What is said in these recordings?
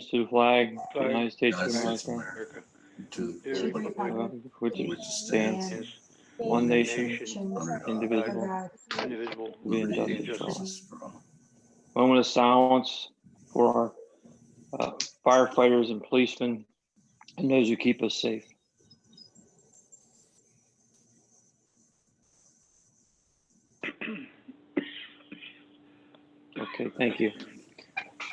allegiance to the flag of the United States of United States of America, America, to To the the republic republic which which stands stands one nation, under God, indivisible, indivisible, with liberty injustice and for all. justice for all. Moment of silence for our firefighters and policemen and those who keep us safe. Okay, thank you.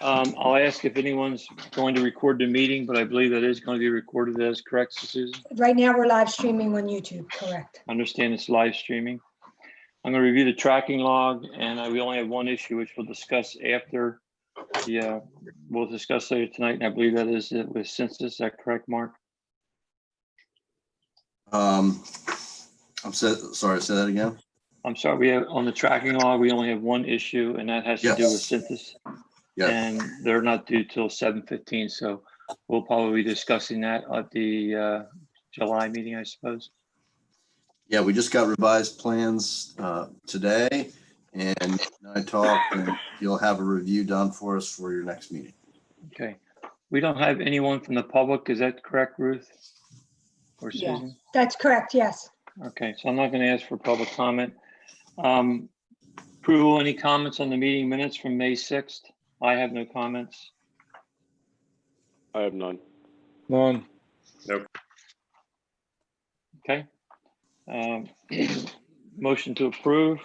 I'll ask if anyone's going to record the meeting, but I believe that is going to be recorded. That is correct, Susan? Right now, we're live streaming on YouTube, correct? I understand it's live streaming. I'm going to review the tracking log, and we only have one issue, which we'll discuss after the, we'll discuss later tonight, and I believe that is it with census. Is that correct, Mark? Sorry, say that again. I'm sorry, we have on the tracking log, we only have one issue, and that has to do with Yes. census. Yeah, And they're not due till 7:15, so we'll probably be discussing that at the July meeting, I suppose. yeah, we just got revised plans today, and I talked, and you'll have a review done for us for your next meeting. Okay. We don't have anyone from the public, is that correct, Ruth? Or Yeah. Susan? That's correct, yes. Okay, so I'm not going to ask for public comment. Approval, any comments on the meeting minutes from May 6th? I have no comments. I have none. None. Okay. Motion to approve.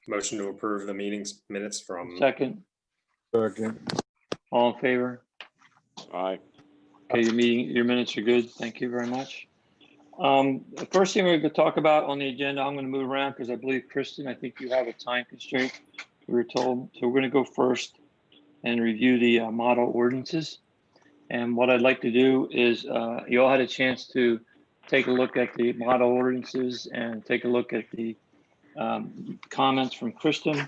Motion to approve the meeting's minutes from. Second, Second. all in favor? Aye. Okay, your minutes are good. Thank you very much. The first thing we're going to talk about on the agenda, I'm going to move around because I believe, Kristen, I think you have a time constraint, we were told. So we're going to go first and review the model ordinances. And what I'd like to do is you all had a chance to take a look at the model ordinances and take a look at the comments from Kristen.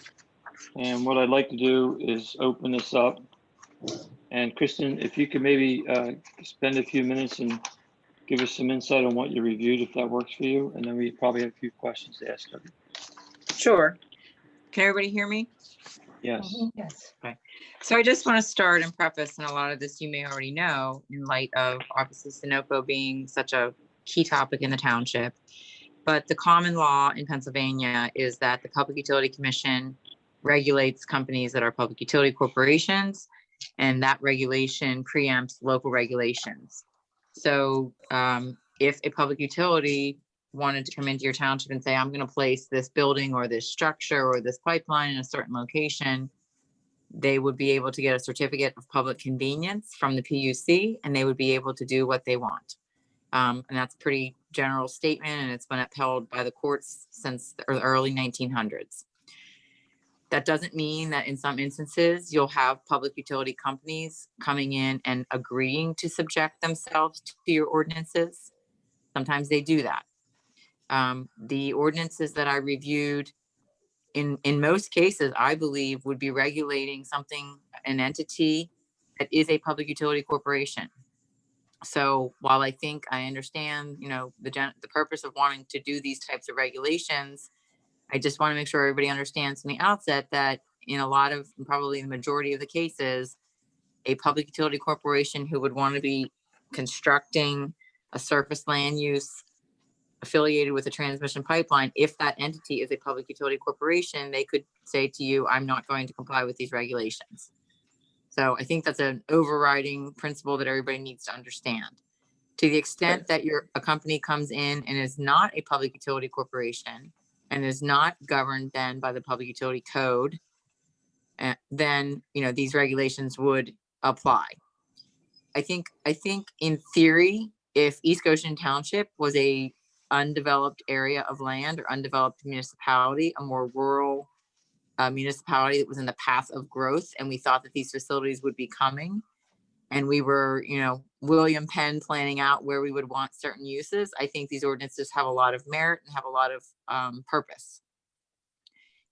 And what I'd like to do is open this up. And Kristen, if you could maybe spend a few minutes and give us some insight on what you reviewed, if that works for you. And then we probably have a few questions to ask of you. Sure. Can everybody hear me? Yes. Yes. So I just want to start and preface, and a lot of this you may already know in light of obviously Sunoco being such a key topic in the township. But the common law in Pennsylvania is that the Public Utility Commission regulates companies that are public utility corporations, and that regulation preempts local regulations. So if a public utility wanted to come into your township and say, I'm going to place this building or this structure or this pipeline in a certain location, they would be able to get a certificate of public convenience from the PUC, and they would be able to do what they want. And that's a pretty general statement, and it's been upheld by the courts since the early 1900s. That doesn't mean that in some instances you'll have public utility companies coming in and agreeing to subject themselves to your ordinances. Sometimes they do that. The ordinances that I reviewed in most cases, I believe would be regulating something, an entity that is a public utility corporation. So while I think I understand, the purpose of wanting to do these types of regulations, I just want to make sure everybody understands from the outset that in a lot of, probably the majority of the cases, a public utility corporation who would want to be constructing a surface land use affiliated with a transmission pipeline, if that entity is a public utility corporation, they could say to you, I'm not going to comply with these regulations. So I think that's an overriding principle that everybody needs to understand. To the extent that a company comes in and is not a public utility corporation and is not governed then by the Public Utility Code, then these regulations would apply. I think in theory, if East Goshen Township was a undeveloped area of land or undeveloped municipality, a more rural municipality that was in the path of growth, and we thought that these facilities would be coming, and we were, William Penn planning out where we would want certain uses, I think these ordinances have a lot of merit and have a lot of purpose.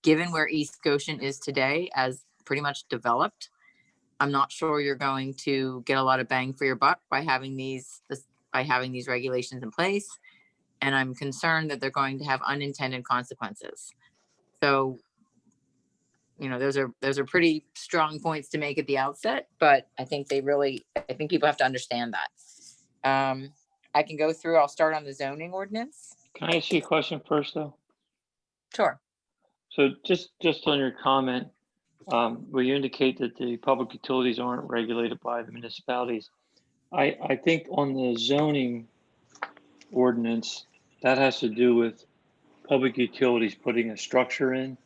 Given where East Goshen is today as pretty much developed, I'm not sure you're going to get a lot of bang for your buck by having these regulations in place. And I'm concerned that they're going to have unintended consequences. So those are pretty strong points to make at the outset, but I think people have to understand that. I can go through, I'll start on the zoning ordinance. Can I ask you a question first, though? Sure. So just on your comment, where you indicate that the public utilities aren't regulated by the municipalities, I think on the zoning ordinance, that has to do with public utilities putting a structure in,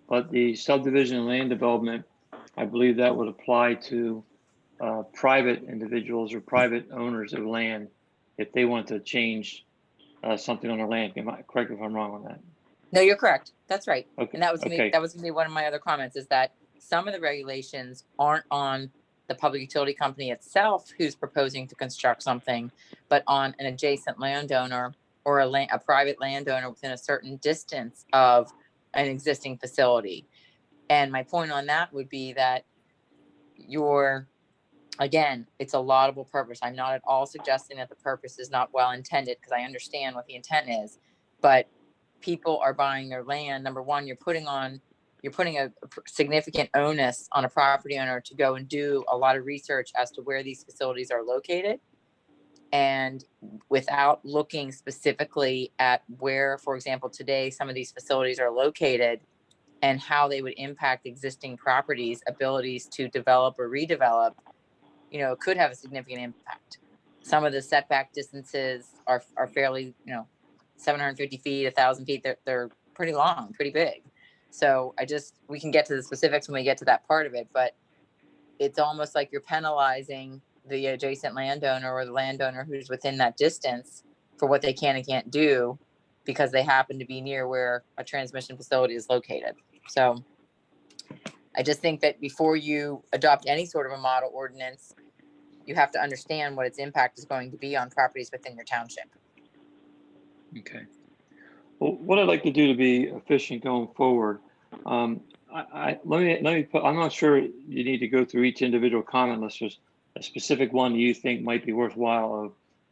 but the subdivision and land development, I believe that would apply to private individuals or private owners of land if they want to change something on their land. Correct me if I'm wrong on that. No, you're correct. That's right. Okay. And that was Okay. gonna be one of my other comments, is that some of the regulations aren't on the public utility company itself who's proposing to construct something, but on an adjacent landowner or a private landowner within a certain distance of an existing facility. And my point on that would be that again, it's a laudable purpose. I'm not at all suggesting that the purpose is not well intended, because I understand what the intent is, but people are buying their land. Number one, you're putting a significant onus on a property owner to go and do a lot of research as to where these facilities are located. And without looking specifically at where, for example, today, some of these facilities are located and how they would impact existing properties' abilities to develop or redevelop, it could have a significant impact. Some of the setback distances are fairly, 750 feet, 1,000 feet. They're pretty long, pretty big. So we can get to the specifics when we get to that part of it, but it's almost like you're penalizing the adjacent landowner or the landowner who's within that distance for what they can and can't do because they happen to be near where a transmission facility is located. So I just think that before you adopt any sort of a model ordinance, you have to understand what its impact is going to be on properties within your township. Okay. Well, what I'd like to do to be efficient going forward, let me put, I'm not sure you need to go through each individual comment unless there's a specific one you think might be worthwhile of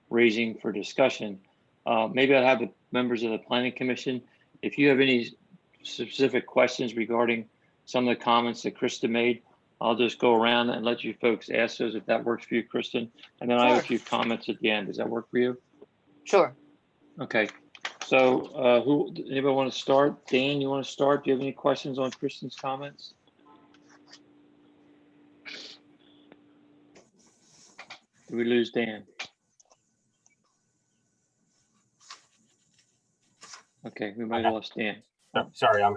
raising for discussion. Maybe I'll have the members of the planning commission, if you have any specific questions regarding some of the comments that Kristen made, I'll just go around and let you folks ask those if that works for you, Kristen. And then I have a few comments at the end. Does that work for you? Sure. Okay. So anybody want to start? Dan, you want to start? Do you have any questions on Kristen's comments? Did we lose Dan? Okay, we might have lost Dan. Oh, sorry, I'm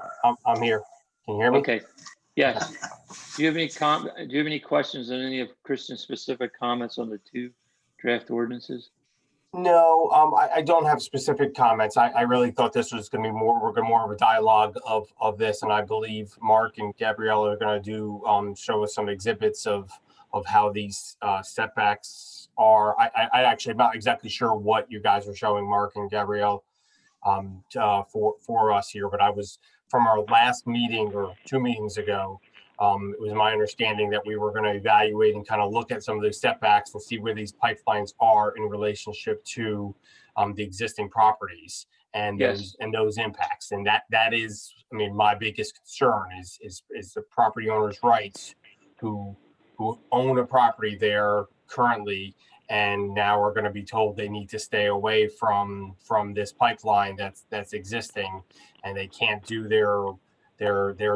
here. Can you hear me? Okay. Yes. Do you have any questions on any of Kristen's specific comments on the two draft ordinances? No, I don't have specific comments. I really thought this was going to be more of a dialogue of this, and I believe Mark and Gabrielle are going to show us some exhibits of how these setbacks are. I actually am not exactly sure what you guys are showing, Mark and Gabrielle, for us here, but I was from our last meeting or 2 meetings ago. It was my understanding that we were going to evaluate and kind of look at some of those setbacks and see where these pipelines are in relationship to the existing properties and those impacts. And that is, I mean, my biggest concern is the property owner's rights who own a property there currently and now are going to be told they need to stay away from this pipeline that's existing, and they can't do their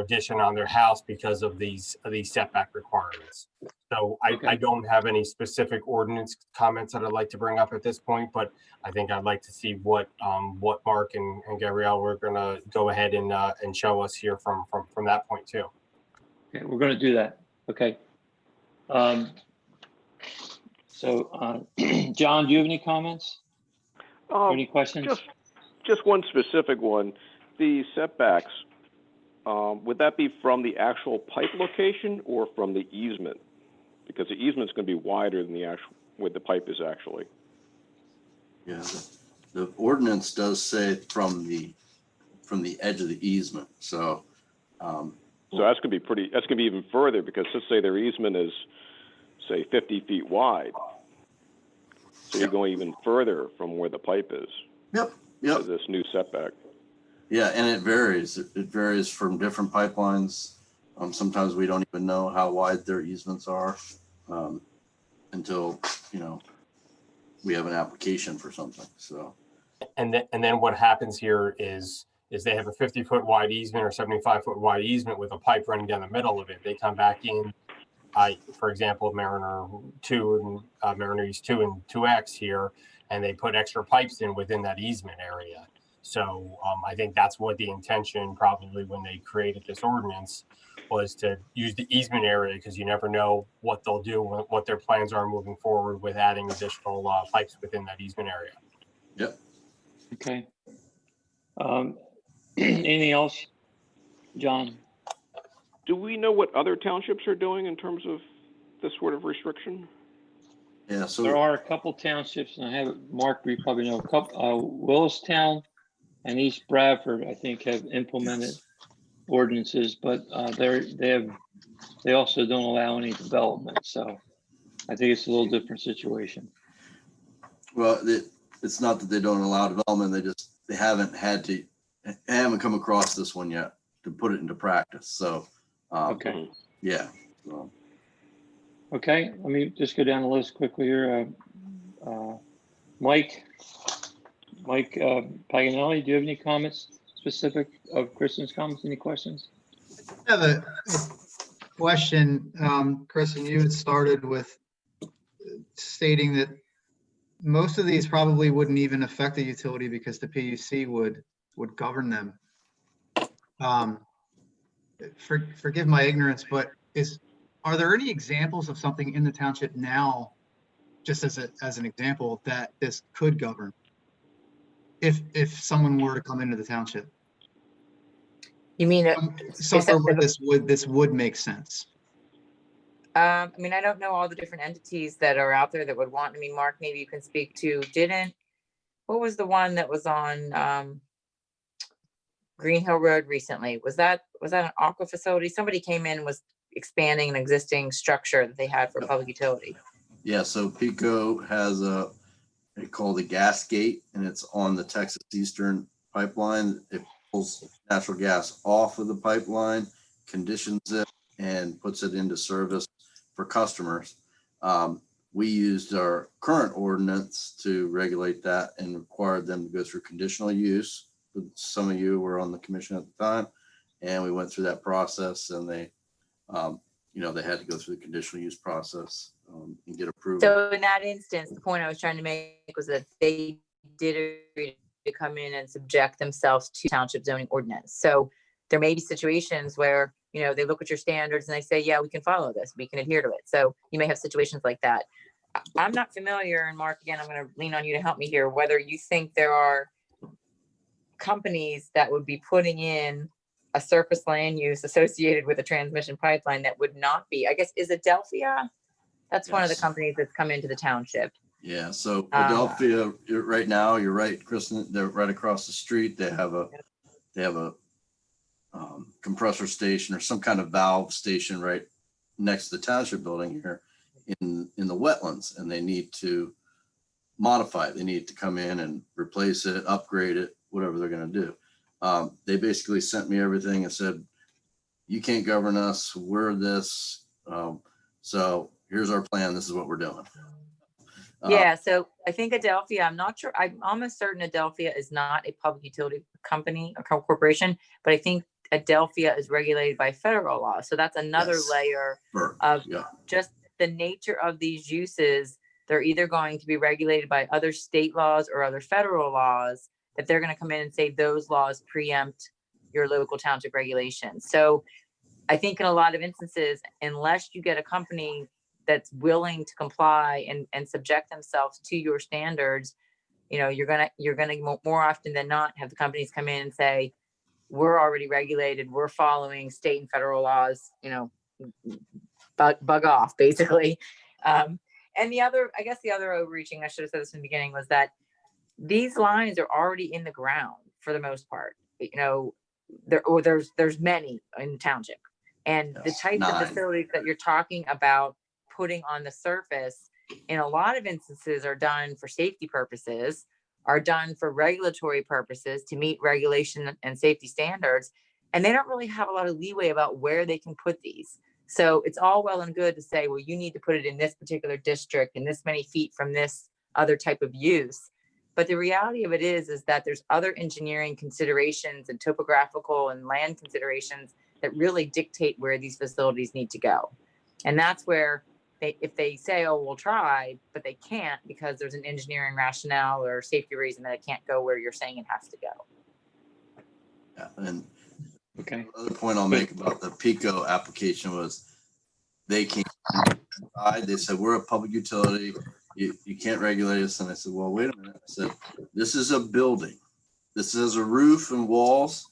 addition on their house because of these setback requirements. So I don't have any specific ordinance comments that I'd like to bring up at this point, but I think I'd like to see what Mark and Gabrielle were going to go ahead and show us here from that point too. Okay, we're going to do that. Okay. John, do you have any comments? Or any questions? Just one specific one. The setbacks, would that be from the actual pipe location or from the easement? Because the easement's going to be wider than where the pipe is actually. Yeah, the ordinance does say from the edge of the easement. So, so that's going to be even further, because let's say their easement is, say, 50 feet wide. So you're going even further from where the pipe is. Yep. To this new setback. Yeah, and it varies. It varies from different pipelines. Sometimes we don't even know how wide their easements are until, we have an application for something. So, And then what happens here is they have a 50-foot wide easement or 75-foot wide easement with a pipe running down the middle of it. They come back in, for example, Mariner 2 and Mariner East 2 and 2X here, and they put extra pipes in within that easement area. So I think that's what the intention probably when they created this ordinance was, to use the easement area, because you never know what they'll do, what their plans are moving forward with adding additional pipes within that easement area. yep. Okay. Anything else, John? Do we know what other townships are doing in terms of this sort of restriction? Yeah. There So, are a couple townships, and I have it marked, we probably know a couple, Willistown and East Bradford, I think, have implemented ordinances, but they also don't allow any development. So I think it's a little different situation. well, it's not that they don't allow development. They haven't come across this one yet to put it into practice. So, Okay. yeah. So, Okay, let me just go down the list quickly here. Mike Paganelli, do you have any comments specific of Kristen's comments? Any questions? I have a question. Kristen, you had started with stating that most of these probably wouldn't even affect the utility because the PUC would govern them. Forgive my ignorance, but are there any examples of something in the township now, just as an example, that this could govern if someone were to come into the township? You mean, Somewhere where this would make sense. I mean, I don't know all the different entities that are out there that would want, I mean, Mark, maybe you can speak to, what was the one that was on Green Hill Road recently? Was that an aqua facility? Somebody came in and was expanding an existing structure that they had for public utility. yeah. So Pico has they call the gas gate, and it's on the Texas Eastern pipeline. It pulls natural gas off of the pipeline, conditions it, and puts it into service for customers. We used our current ordinance to regulate that and required them to go through conditional use. Some of you were on the commission at the time, and we went through that process, and they had to go through the conditional use process and get approval. So in that instance, the point I was trying to make was that they did agree to come in and subject themselves to township zoning ordinance. So there may be situations where, they look at your standards and they say, yeah, we can follow this, we can adhere to it. So you may have situations like that. I'm not familiar, and Mark, again, I'm going to lean on you to help me here, whether you think there are companies that would be putting in a surface land use associated with a transmission pipeline that would not be, I guess, is Adelphia? That's one of the Yes. companies that's come into the township. Yeah, so Adelphia, right now, you're right, Kristen, they're right across the street. They have a compressor station or some kind of valve station right next to the township building here in the wetlands, and they need to modify it. They need to come in and replace it, upgrade it, whatever they're going to do. They basically sent me everything and said, you can't govern us, we're this. So here's our plan. This is what we're doing. Yeah, so I think Adelphia, I'm not sure, I'm almost certain Adelphia is not a public utility company or corporation, but I think Adelphia is regulated by federal law. So that's another Yes. layer of just the nature of these uses. They're either going to be regulated by other state laws or other federal laws that they're going to come in and say those laws preempt your local township regulations. So I think in a lot of instances, unless you get a company that's willing to comply and subject themselves to your standards, you're gonna more often than not have the companies come in and say, we're already regulated, we're following state and federal laws, bug off, basically. And the other overreaching, I should have said this in the beginning, was that these lines are already in the ground for the most part. There's many in the township, and the Yes, types 9. of facilities that you're talking about putting on the surface, in a lot of instances, are done for safety purposes, are done for regulatory purposes to meet regulation and safety standards. And they don't really have a lot of leeway about where they can put these. So it's all well and good to say, well, you need to put it in this particular district and this many feet from this other type of use. But the reality of it is that there's other engineering considerations and topographical and land considerations that really dictate where these facilities need to go. And that's where if they say, oh, we'll try, but they can't because there's an engineering rationale or safety reason that it can't go where you're saying it has to go. Yeah, and Okay. the other point I'll make about the PICO application was they came inside, they said, we're a public utility. You can't regulate us. And I said, well, wait a minute. I said, this is a building. This has a roof and walls,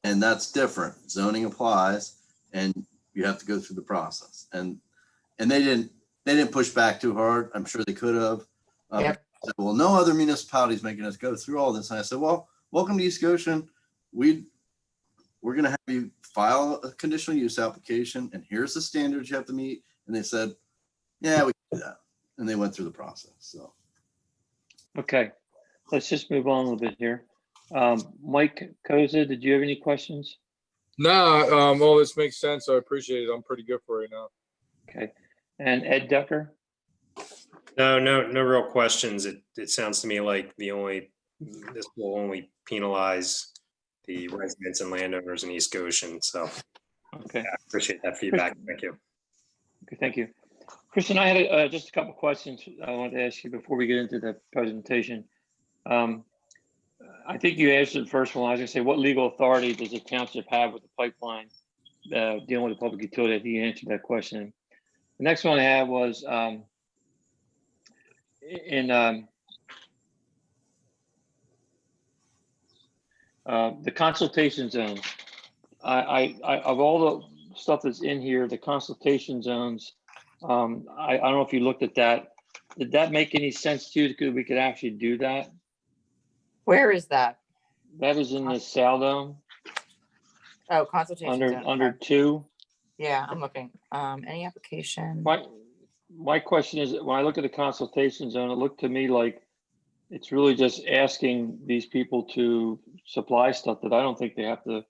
and that's different. Zoning applies, and you have to go through the process. And they didn't push back too hard. I'm sure they could have. Yep. Said, well, no other municipalities making us go through all this. And I said, well, welcome to East Goshen. We're going to have you file a conditional use application, and here's the standards you have to meet. And they said, yeah, we can do that. And they went through the process. So, Okay, let's just move on a little bit here. Mike Koza, did you have any questions? No, all this makes sense. I appreciate it. I'm pretty good for right now. Okay, and Ed Decker? No real questions. It sounds to me like this will only penalize the residents and landowners in East Goshen. So Okay, I appreciate that feedback. Thank you. okay, thank you. Christian, I had just a couple of questions I wanted to ask you before we get into the presentation. I think you answered the first one. I was gonna say, what legal authority does the township have with the pipeline dealing with the public utility? I think you answered that question. The next one I had was the consultation zone. I of all the stuff that's in here, the consultation zones, I don't know if you looked at that. Did that make any sense to you? Because we could actually do that. Where is that? That is in the Saldome Oh, consultation zone. under Okay. 2. Yeah, I'm looking. Any application? My question is, when I look at the consultation zone, it looked to me like it's really just asking these people to supply stuff that I don't think they have to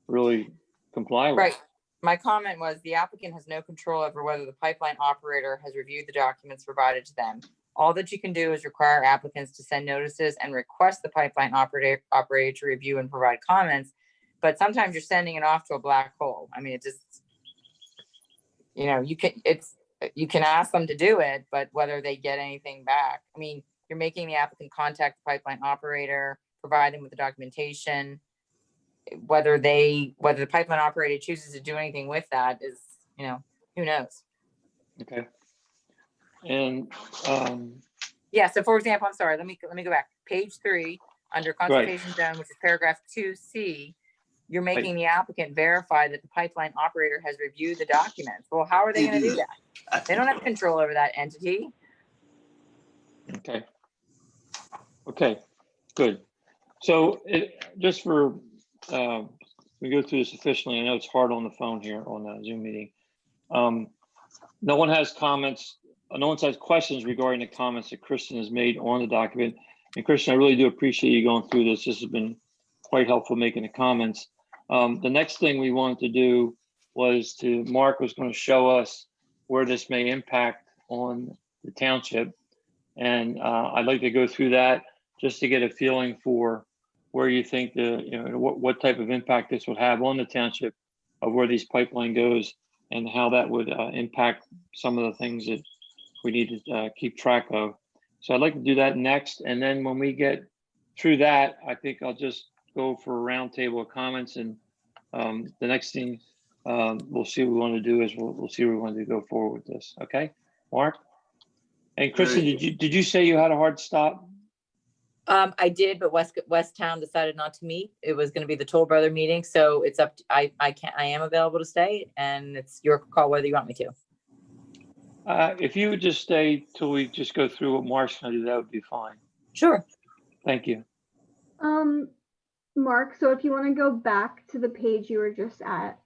really comply with. Right. My comment was the applicant has no control over whether the pipeline operator has reviewed the documents provided to them. All that you can do is require applicants to send notices and request the pipeline operator to review and provide comments. But sometimes you're sending it off to a black hole. I mean, it just, you can ask them to do it, but whether they get anything back, I mean, you're making the applicant contact the pipeline operator, provide them with the documentation. Whether the pipeline operator chooses to do anything with that is, who knows? Okay. And Yeah. So for example, I'm sorry, let me go back. Page 3, under consultation zone, which is paragraph 2C, you're making the applicant verify that the pipeline operator has reviewed the documents. Well, how are they going to do that? They don't have control over that entity. okay. Okay, good. So just for we go through this efficiently. I know it's hard on the phone here on the Zoom meeting. No one has comments. No one has questions regarding the comments that Kristen has made on the document. And Kristen, I really do appreciate you going through this. This has been quite helpful making the comments. The next thing we wanted to do was Mark was going to show us where this may impact on the township. And I'd like to go through that just to get a feeling for where you think what type of impact this would have on the township of where this pipeline goes and how that would impact some of the things that we need to keep track of. So I'd like to do that next. And then when we get through that, I think I'll just go for a roundtable of comments. And the next thing we'll see what we want to do is we'll see where we want to go forward with this. Okay, Mark? And Kristen, did you say you had a hard stop? I did, but West Town decided not to meet. It was going to be the Toll Brother meeting, so it's up to, I am available to stay, and it's your call whether you want me to. If you would just stay till we just go through what Mark's going to do, that would be fine. Sure. Thank you. Mark, so if you want to go back to the page you were just at.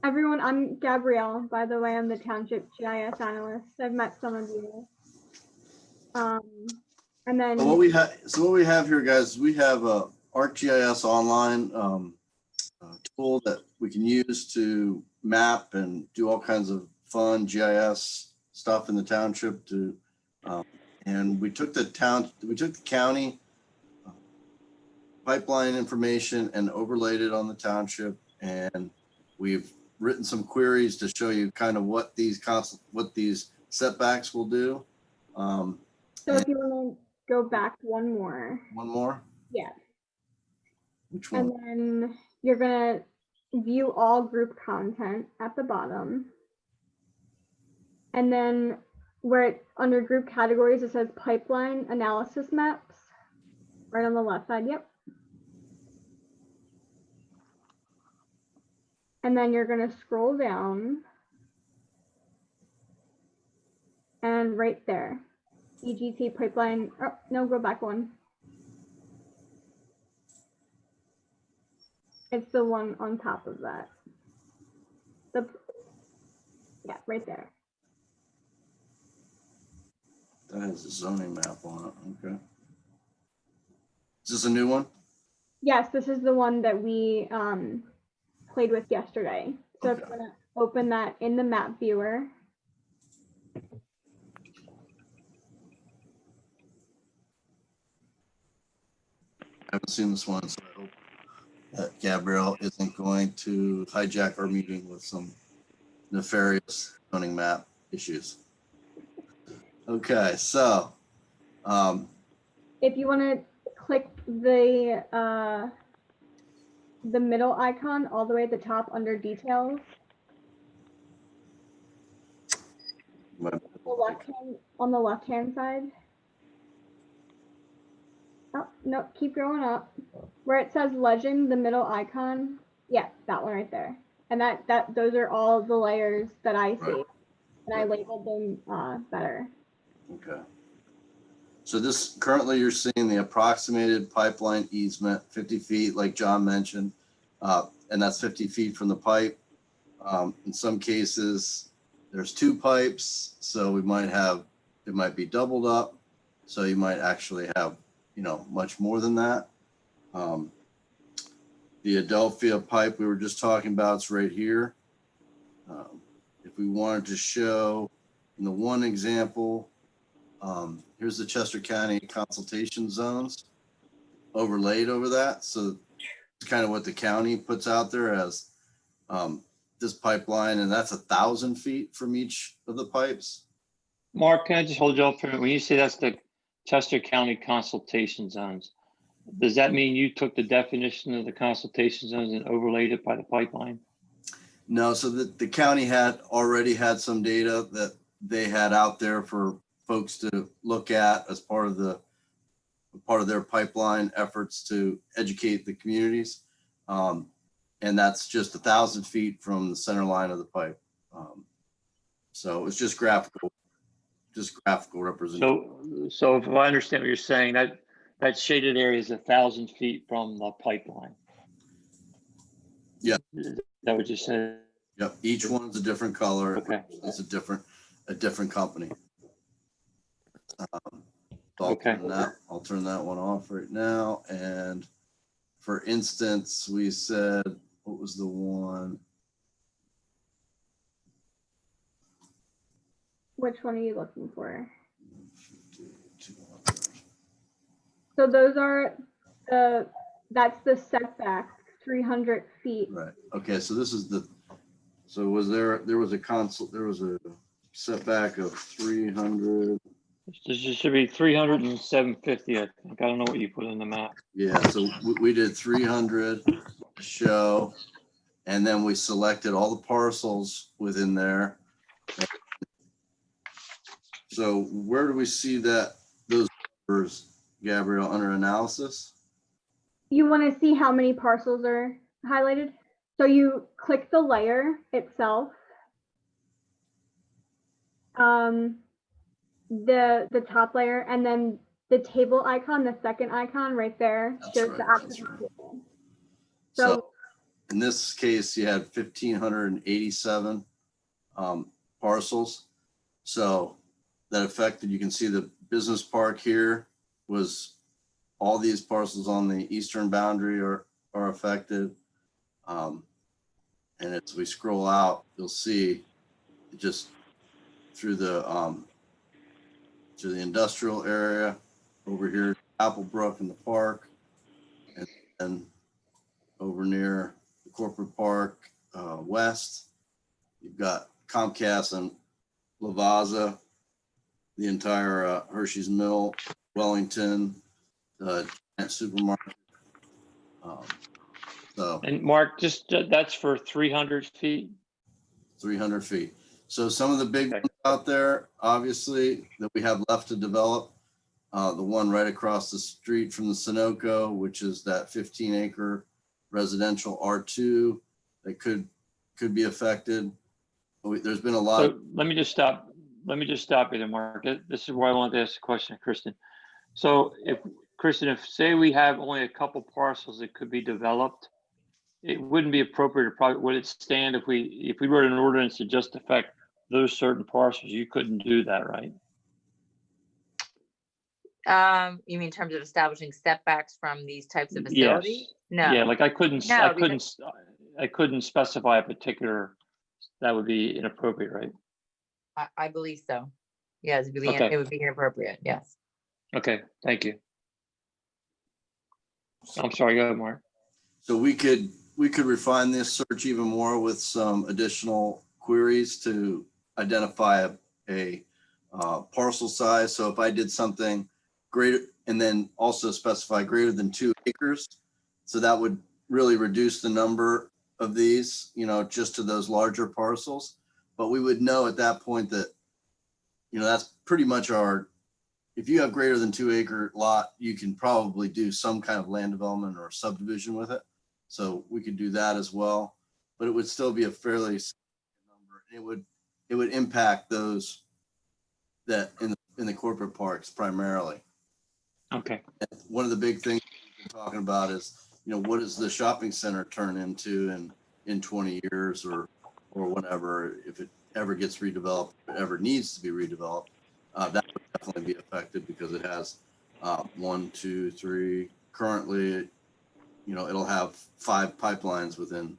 Everyone, I'm Gabrielle, by the way. I'm the Township GIS analyst. I've met some of you. And then what we have here, guys, we have ArcGIS online tool that we can use to map and do all kinds of fun GIS stuff in the township to, and we took the county pipeline information and overlaid it on the township. And we've written some queries to show you kind of what these setbacks will do. So if you want to go back one more. One more? Yeah. Which And one? then you're going to view all group content at the bottom. And then under group categories, it says pipeline analysis maps. Right on the left side, yep. And then you're going to scroll down. And right there, EGT pipeline, oh, no, go back one. It's the one on top of that. Yeah, right there. That has a zoning map on it. Okay. Is this a new one? Yes, this is the one that we played with yesterday. So if Okay. you're going to open that in the map viewer. I haven't seen this one, so I hope that Gabrielle isn't going to hijack our meeting with some nefarious zoning map issues. Okay, so If you want to click the middle icon all the way at the top under details, on the left hand side. Oh, no, keep going up. Where it says legend, the middle icon. Yeah, that one right there. And those are all the layers that I see. Right. And I labeled them better. okay. So this currently you're seeing the approximated pipeline easement, 50 feet, like John mentioned, and that's 50 feet from the pipe. In some cases, there's 2 pipes, so it might be doubled up. So you might actually have, much more than that. The Adelphia pipe we were just talking about is right here. If we wanted to show in the one example, here's the Chester County consultation zones overlaid over that. So it's kind of what the county puts out there as this pipeline, and that's 1,000 feet from each of the pipes. Mark, can I just hold you up for a minute? When you say that's the Chester County consultation zones, does that mean you took the definition of the consultation zones and overlaid it by the pipeline? No, so the county had already had some data that they had out there for folks to look at as part of their pipeline efforts to educate the communities. And that's just 1,000 feet from the center line of the pipe. So it's just graphical representation. So if I understand what you're saying, that shaded area is 1,000 feet from the pipeline. Yeah. Is that what you said? Yep. Each one's a different color. Okay. It's a different company. So Okay. I'll turn that one off right now. And for instance, we said, what was the one? Which one are you looking for? So those are that's the setback, 300 feet. Right. Okay. So this is so there was a setback of 300. This should be 300 and 750. I think. I don't know what you put in the map. Yeah. So we did 300 to show, and then we selected all the parcels within there. So where do we see those numbers, Gabrielle, under analysis? You want to see how many parcels are highlighted? So you click the layer itself. The top layer, and then the table icon, the second icon right there, shows the actual table. So in this case, you had 1,587 parcels. So that affected, you can see the business park here was all these parcels on the eastern boundary are affected. And as we scroll out, you'll see just through the industrial area over here, Applebrook in the park, and then over near the corporate park west, you've got Comcast and Lavazza, the entire Hershey's Mill, Wellington, Giant Supermarket. So And Mark, just, that's for 300 feet? 300 feet. So some of the big Okay. ones out there, obviously, that we have left to develop, the one right across the street from the Sunoco, which is that 15-acre residential R2 that could be affected. There's been a lot So of, let me just stop you there, Mark. This is where I wanted to ask a question, Kristen. So if, Kristen, if say we have only a couple parcels that could be developed, it wouldn't be appropriate, or probably, would it stand if we wrote an ordinance to just affect those certain parcels? You couldn't do that, right? You mean in terms of establishing setbacks from these types of Yes. facilities? No. Yeah, like I couldn't No, because- specify a particular, that would be inappropriate, right? I believe so. Yes, Okay. it would be inappropriate, yes. Okay, thank you. I'm sorry, go ahead, Mark. so we could refine this search even more with some additional queries to identify a parcel size. So if I did something greater, and then also specify greater than 2 acres, so that would really reduce the number of these, just to those larger parcels. But we would know at that point that, that's pretty much if you have greater than 2 acre lot, you can probably do some kind of land development or subdivision with it. So we could do that as well, but it would still be a fairly significant number. It would impact those that in the corporate parks primarily. Okay, And one of the big things we've been talking about is, what does the shopping center turn into in 20 years or whenever, if it ever gets redeveloped, if it ever needs to be redeveloped, that would definitely be affected because it has 1, 2, 3, currently, it'll have 5 pipelines within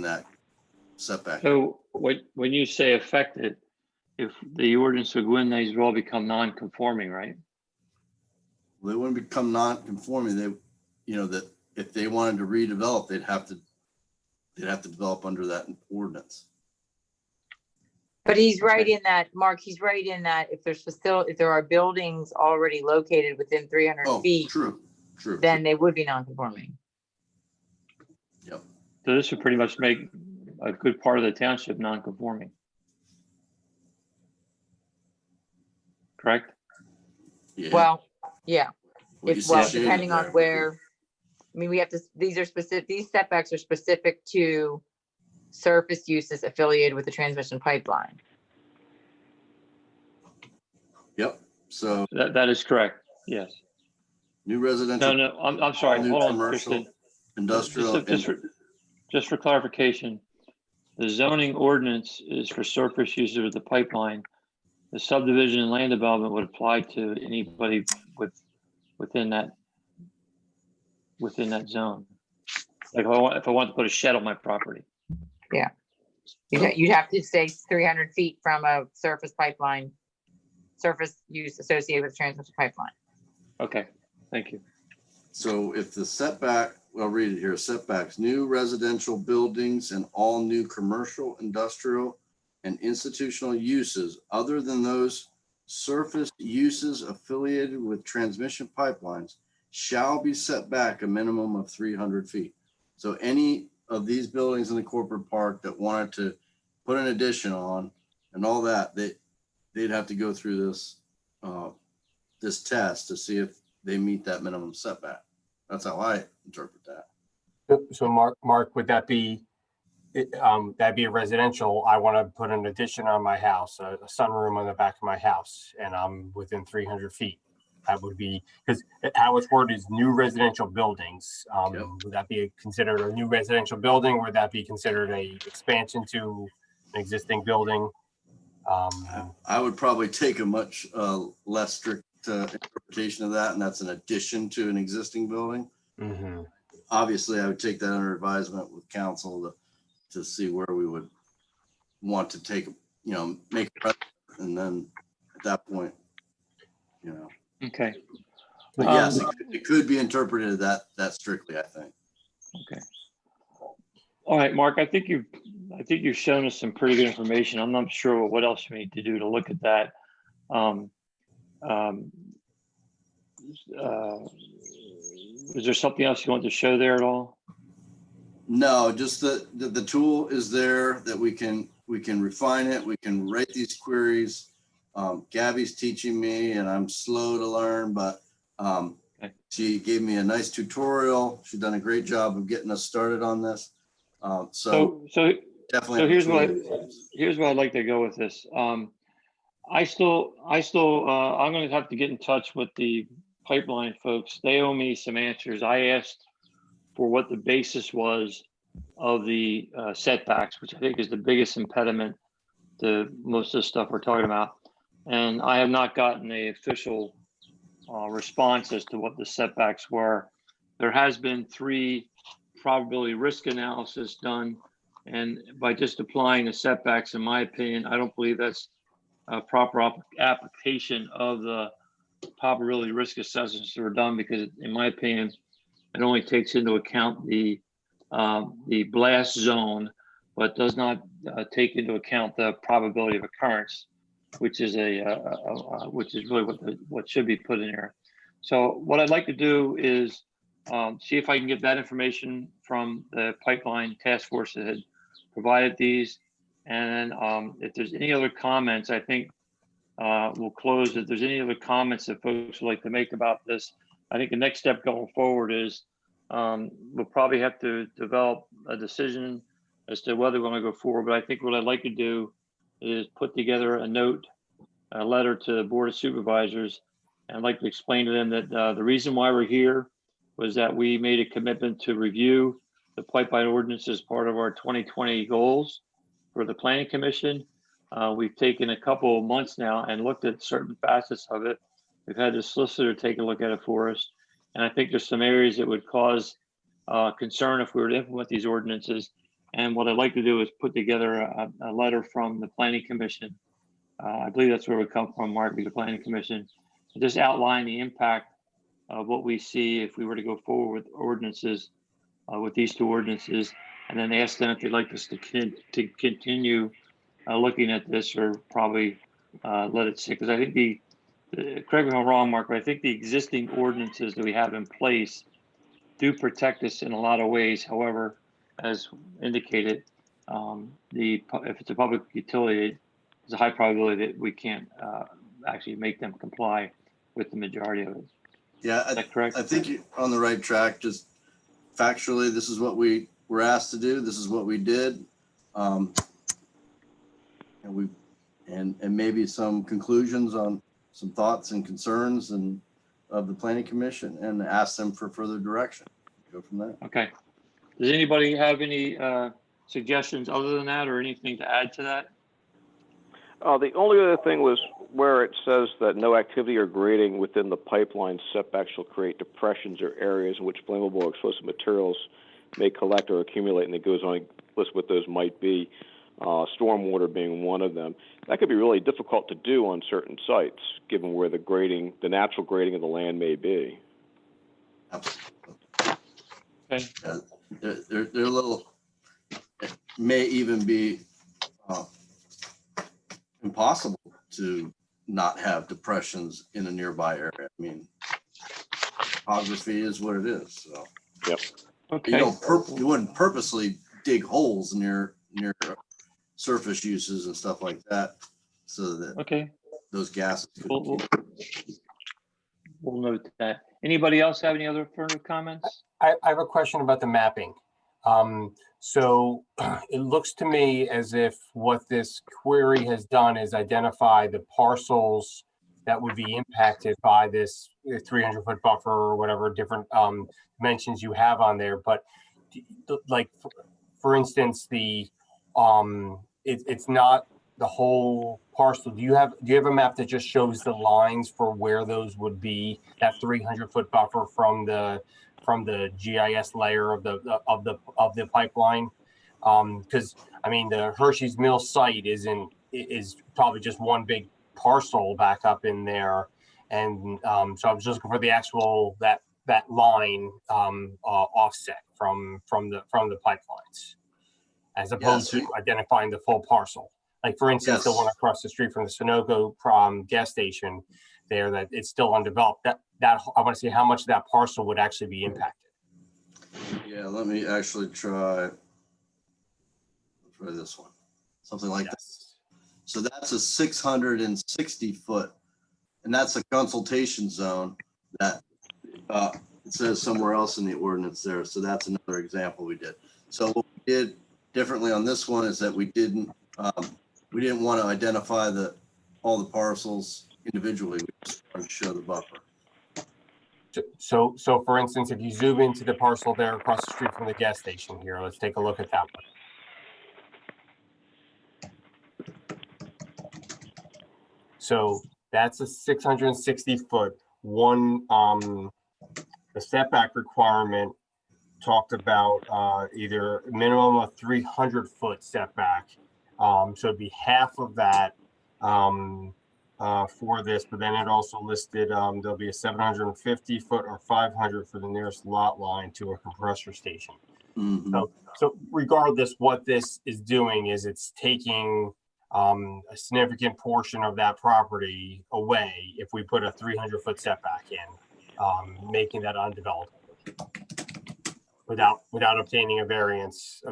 that setback. so when you say affected, if the ordinance would go in, these would all become non-conforming, right? They wouldn't become non-conforming. That if they wanted to redevelop, they'd have to develop under that ordinance. But he's right Okay. in that, Mark, he's right in that if if there are buildings already located within 300 Oh, feet, true. then they would be non-conforming. Yep. So this would pretty much make a good part of the township non-conforming. Correct? Yeah. Well, yeah, Well, you see well, shaded depending on there. where, I mean, we have to, these setbacks are specific to surface uses affiliated with the transmission pipeline. Yep. So That is correct, yes. new No, residential, no, I'm sorry, new hold on, commercial, Kristen. industrial, Just for clarification, the zoning ordinance is for surface uses of the pipeline. The subdivision and land development would apply to anybody within that zone. Like if I want to put a shed on my property. You'd have to say 300 feet from a surface pipeline, surface use associated with transmission pipeline. Okay, thank you. So if the setback, I'll read it here, setbacks, new residential buildings and all new commercial, industrial, and institutional uses other than those surface uses affiliated with transmission pipelines shall be set back a minimum of 300 feet. So any of these buildings in the corporate park that wanted to put an addition on and all that, they'd have to go through this test to see if they meet that minimum setback. That's how I interpret that. So Mark, would that be, that'd be a residential, I want to put an addition on my house, a sunroom on the back of my house, and I'm within 300 feet. That would be, because how it's worded is new residential buildings. Yep. Would that be considered a new residential building? Would that be considered a expansion to an existing building? I would probably take a much less strict interpretation of that, and that's an addition to an existing building. Mm-hmm. obviously I would take that under advisement with council to see where we would want to take, make a precedent, and then at that point, Okay, but yes, it could be interpreted that strictly, I think. okay. All right, Mark, I think you've shown us some pretty good information. I'm not sure what else we need to do to look at that. Is there something else you want to show there at all? No, just the tool is there that we can refine it. We can write these queries. Gabby's teaching me and I'm slow to learn, but she gave me a nice tutorial. She's done a great job of getting us started on this. So definitely. So here's what I'd like to go with this. I'm going to have to get in touch with the pipeline folks. They owe me some answers. I asked for what the basis was of the setbacks, which I think is the biggest impediment to most of the stuff we're talking about. And I have not gotten an official response as to what the setbacks were. There has been 3 probability risk analysis done. And by just applying the setbacks, in my opinion, I don't believe that's a proper application of the probability risk assessments that were done, because in my opinion, it only takes into account the blast zone, but does not take into account the probability of occurrence, which is really what should be put in here. So what I'd like to do is see if I can get that information from the pipeline task force that had provided these. And if there's any other comments, I think we'll close. If there's any other comments that folks would like to make about this, I think the next step going forward is we'll probably have to develop a decision as to whether we want to go forward. But I think what I'd like to do is put together a letter to the Board of Supervisors. And I'd like to explain to them that the reason why we're here was that we made a commitment to review the pipeline ordinance as part of our 2020 goals for the Planning Commission. We've taken a couple of months now and looked at certain facets of it. We've had the solicitor take a look at it for us. And I think there's some areas that would cause concern if we were to implement these ordinances. And what I'd like to do is put together a letter from the Planning Commission. I believe that's where it would come from, Mark, the Planning Commission, to just outline the impact of what we see if we were to go forward with ordinances, with these 2 ordinances, and then ask them if they'd like us to continue looking at this, or probably let it sit. Because I think correct me if I'm wrong, Mark, but I think the existing ordinances that we have in place do protect us in a lot of ways. However, as indicated, if it's a public utility, there's a high probability that we can't actually make them comply with the majority of it. Yeah, Is that correct? I think you're on the right track. Just factually, this is what we were asked to do. This is what we did. And maybe some conclusions on some thoughts and concerns of the Planning Commission, and ask them for further direction. Go from there. Okay. Does anybody have any suggestions other than that, or anything to add to that? The only other thing was where it says that no activity or grading within the pipeline setback shall create depressions or areas in which flammable or explosive materials may collect or accumulate, and it goes on to list what those might be, stormwater being one of them. That could be really difficult to do on certain sites, given where the natural grading of the land may be. Okay. They're a little, it may even be impossible to not have depressions in a nearby area. I mean, topography is what it is. So Yep. Okay. you wouldn't purposely dig holes near surface uses and stuff like that, so that Okay. those gases could We'll note that. Anybody else have any other affirmative comments? I have a question about the mapping. So it looks to me as if what this query has done is identify the parcels that would be impacted by this 300-foot buffer or whatever different dimensions you have on there. But like, for instance, it's not the whole parcel. Do you have a map that just shows the lines for where those would be, that 300-foot buffer from the from the GIS layer of the pipeline. Because I mean, the Hershey's Mill site is probably just one big parcel back up in there, and so I was just looking for the actual that line offset from the pipelines, as opposed to identifying the full parcel. Like for instance, the one across the street from the Sunoco gas station there, that it's still undeveloped. That I want to see how much of that parcel would actually be impacted. Yeah, let me actually try this one, something like this. So that's a 660 foot, and that's a consultation zone that it says somewhere else in the ordinance there. So that's another example we did. So what we did differently on this one is that we didn't want to identify all the parcels individually. We just wanted to show the buffer. So for instance, if you zoom into the parcel there across the street from the gas station here, let's take a look at that one. So that's a 660 foot one. The setback requirement talked about either a minimum of 300 foot setback. So it'd be half of that for this, but then it also listed there'll be a 750 foot or 500 for the nearest lot line to a compressor station. Mm-hmm. So regardless, what this is doing is it's taking a significant portion of that property away if we put a 300 foot setback in, making that undeveloped without obtaining a variance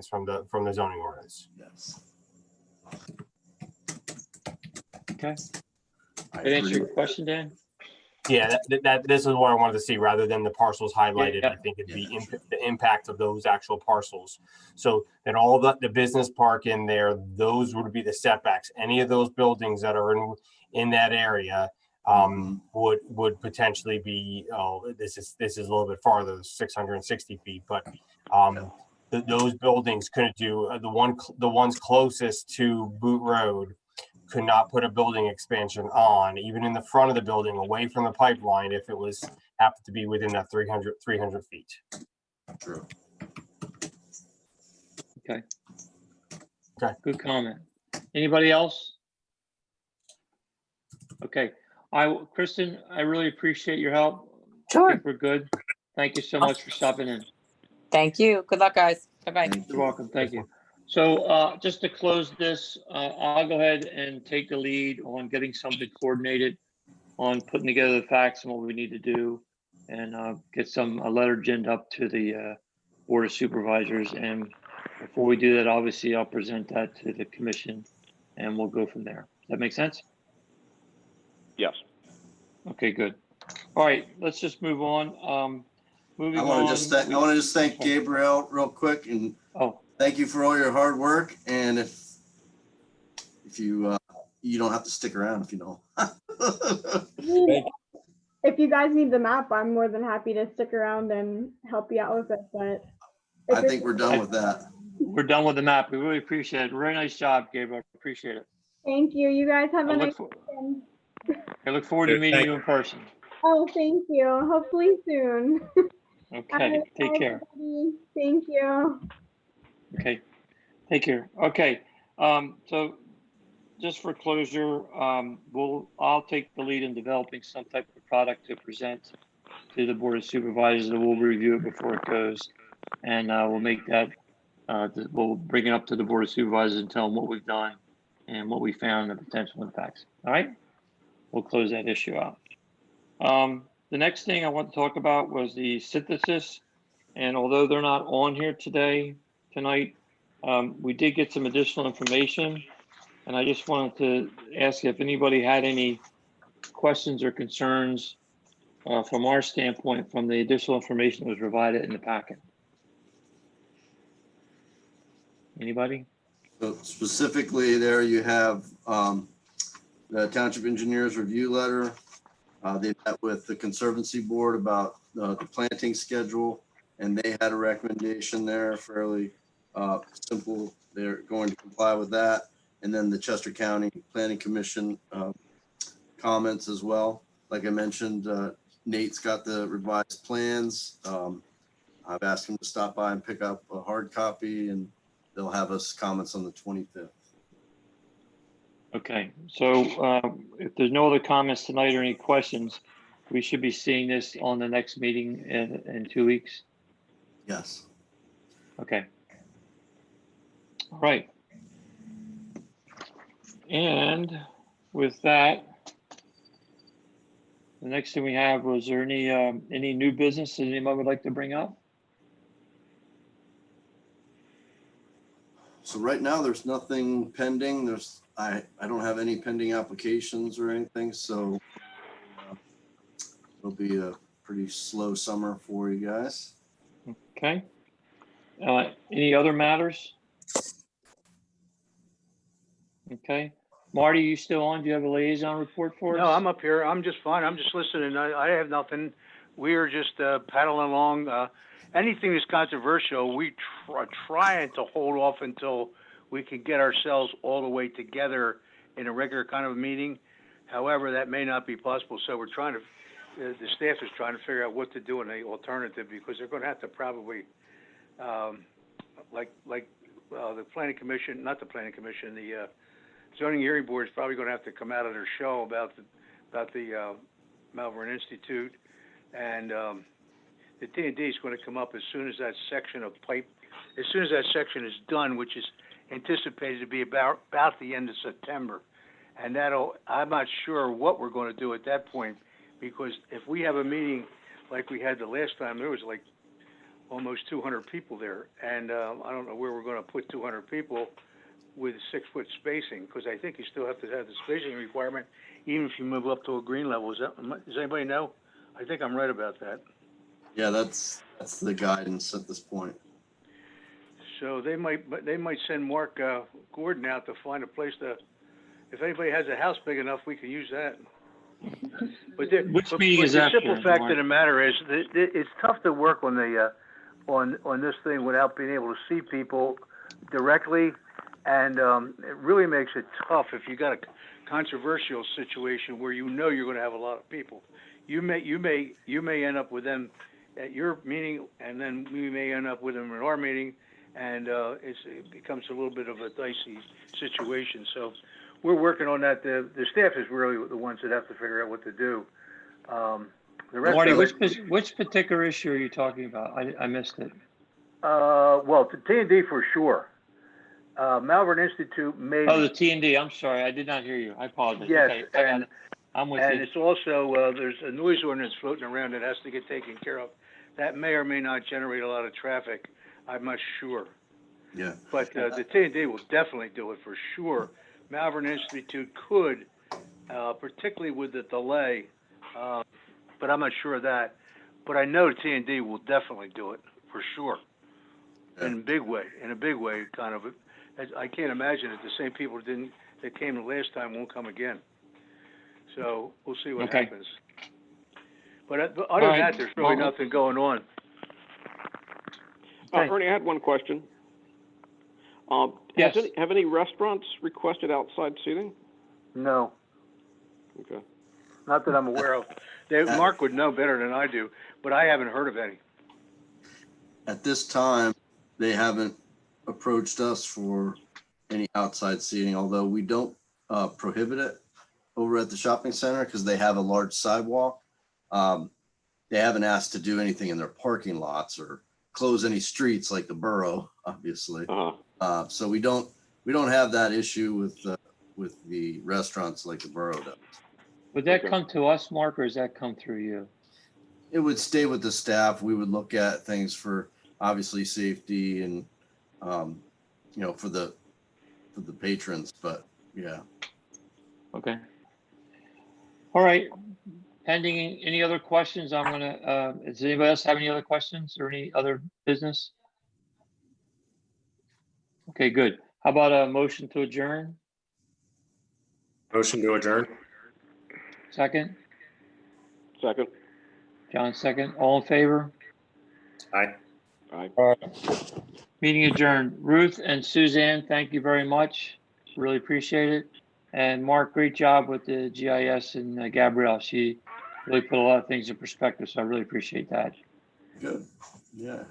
from the zoning ordinance. Yes. Okay. Did I answer your question, Dan? Yeah, this is what I wanted to see rather than the parcels highlighted. Yeah. I think it'd be the impact of those actual parcels. So then all the business park in there, those would be the setbacks. Any of those buildings that are in that area would potentially be, this is a little bit farther, 660 feet, but those buildings couldn't do, the ones closest to Boot Road could not put a building expansion on, even in the front of the building, away from the pipeline, if it happened to be within that 300 feet. True. Okay. Okay. Good comment. Anybody else? Okay. Kristen, I really appreciate your help. Sure. I think we're good. Thank you so much for stopping in. Thank you. Good luck, guys. Bye-bye. You're welcome. Thank you. So just to close this, I'll go ahead and take the lead on getting something coordinated on putting together the facts and what we need to do, and get a letter ginned up to the Board of Supervisors. And before we do that, obviously, I'll present that to the commission, and we'll go from there. Does that make sense? Yes. Okay, good. All right, let's just move on. Moving I want on. to just thank Gabriel real quick, and thank you for all your hard work. And if you don't have to stick around if you don't. If you guys need the map, I'm more than happy to stick around and help you out with it. But I think we're done with that. We're done with the map. We really appreciate it. Very nice job, Gabriel. Appreciate it. Thank you. You guys have a nice weekend. I look forward to meeting you in person. Oh, thank you. Hopefully soon. Okay, take care. Everybody. Thank you. Okay, take care. Okay, so just for closure, I'll take the lead in developing some type of product to present to the Board of Supervisors, and we'll review it before it goes. And we'll make that, we'll bring it up to the Board of Supervisors and tell them what we've done and what we found and the potential impacts. All right, we'll close that issue out. The next thing I want to talk about was the synthesis. And although they're not on here tonight, we did get some additional information. And I just wanted to ask if anybody had any questions or concerns from our standpoint from the additional information that was provided in the packet. Anybody? So specifically there you have the Township Engineers Review Letter. They met with the Conservancy Board about the planting schedule, and they had a recommendation there, fairly simple. They're going to comply with that. And then the Chester County Planning Commission comments as well. Like I mentioned, Nate's got the revised plans. I've asked him to stop by and pick up a hard copy, and they'll have us comments on the 25th. Okay, so if there's no other comments tonight or any questions, we should be seeing this on the next meeting in 2 weeks. Yes. Okay. All right. And with that, the next thing we have, was there any new business that anyone would like to bring up? So right now, there's nothing pending. I don't have any pending applications or anything, so it'll be a pretty slow summer for you guys. Okay. Any other matters? Okay. Marty, you still on? Do you have a liaison report for us? No, I'm up here. I'm just fine. I'm just listening. I have nothing. We are just paddling along. Anything that's controversial, we are trying to hold off until we can get ourselves all the way together in a regular kind of a meeting. However, that may not be possible. So we're trying to, the staff is trying to figure out what to do in the alternative, because they're going to have to probably, the planning commission, not the planning commission, the zoning hearing board is probably going to have to come out of their shell about the Malvern Institute, and the T&D is going to come up as soon as that section of pipe, as soon as that section is done, which is anticipated to be about the end of September. And I'm not sure what we're going to do at that point, because if we have a meeting like we had the last time, there was like almost 200 people there, and I don't know where we're going to put 200 people with 6-foot spacing, because I think you still have to have the spacing requirement, even if you move up to a green level. Does anybody know? I think I'm right about that. Yeah, that's the guidance at this point. So they might send Mark Gordon out to find a place to, if anybody has a house big enough, we can use that. But meeting is after, the simple fact Mark? of the matter is that it's tough to work on the on this thing without being able to see people directly, and it really makes it tough if you got a controversial situation where you know you're going to have a lot of people. You may end up with them at your meeting, and then we may end up with them at our meeting, and it becomes a little bit of a dicey situation. So we're working on that. The staff is really the ones that have to figure out what to do. The rest Marty, of it, which particular issue are you talking about? I missed it. well, T&D for sure. Malvern Institute maybe. Oh, the T&D. I'm sorry. I did not hear you. I apologize. Yes, Okay, I got it. I'm with and you. it's also, there's a noise ordinance floating around that has to get taken care of. That may or may not generate a lot of traffic. I'm not sure. Yeah. But the T&D will definitely do it for sure. Malvern Institute could, particularly with the delay, but I'm not sure of that. But I know T&D will definitely do it for sure. Yeah. In a big way, kind of. I can't imagine that the same people that came the last time won't come again. So we'll see what Okay. happens. But other than right. that, there's really Well, nothing going on. Okay. Ernie, I had one question. Yes. Have any restaurants requested outside seating? No, Okay. not that I'm aware of. Mark would know better than I do, but I haven't heard of any. At this time, they haven't approached us for any outside seating, although we don't prohibit it over at the shopping center because they have a large sidewalk. They haven't asked to do anything in their parking lots or close any streets like the borough, obviously. So we don't have that issue with the restaurants like the borough does. Would that Okay. come to us, Mark, or does that come through you? It would stay with the staff. We would look at things for obviously safety and for the patrons, but yeah. Okay. All right. Pending any other questions, I'm gonna, does anybody else have any other questions or any other business? Okay, good. How about a motion to adjourn? Motion to adjourn. Second? Second. John, second. All in favor? Aye. Aye. Meeting adjourned. Ruth and Suzanne, thank you very much. Really appreciate it. And Mark, great job with the GIS, and Gabrielle. She really put a lot of things in perspective, so I really appreciate that. Good. Yeah.